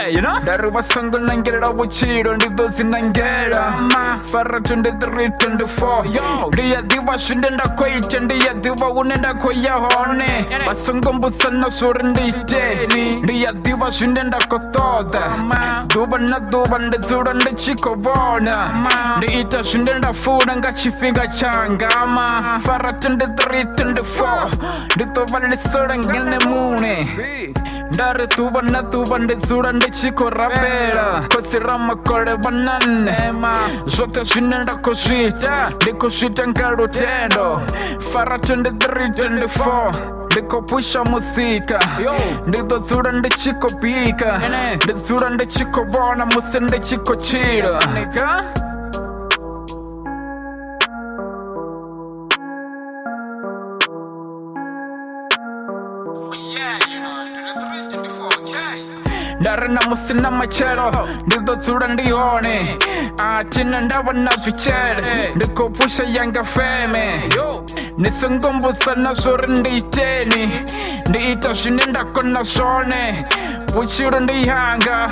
you know? Daruba sangul nangera buchiro ndidozi nangera Fara 23-24 Yo, ndiya diva shundenda koiche ndiya diva unenda koya hone Basungumbusa na surindite Ndiya diva shundenda kotoda Duba na duba ndezura ndechiko bona Ndiita shundenda funa nga chifinga changama Fara 23-24 Ndito vali sura ngene mune Ndare tuba na tuba ndezura ndechiko rabera Kosira makore banane Zote shinenda koshita Diko shita ngarutendo Fara 23-24 Diko pusha musika Ndito zura ndechiko pika Ndezura ndechiko bona Muse ndechiko chira Darana musina machero Ndido zura ndihone Atina ndawa na zuchere Ndiko pusha yanga feme Nisungumbusa na zura nditeni Ndiita shinenda kona shone Buchiro ndihanga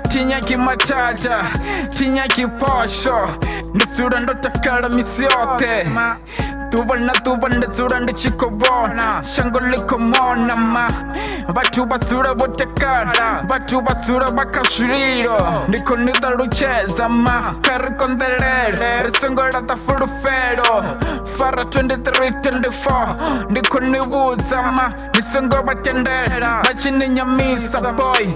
Tinyaki matata Tinyaki posho Ndizura ndotakara misiote Tuba ndezura ndechiko bona Shango liko mona ma Batu basura botekara Batu basura bakashiriro Ndiko nida lucheza ma Kari kondelere Risongo rata furufero Fara 23-24 Ndiko nibuza ma Nisongo batendera Bachini nyamisa boy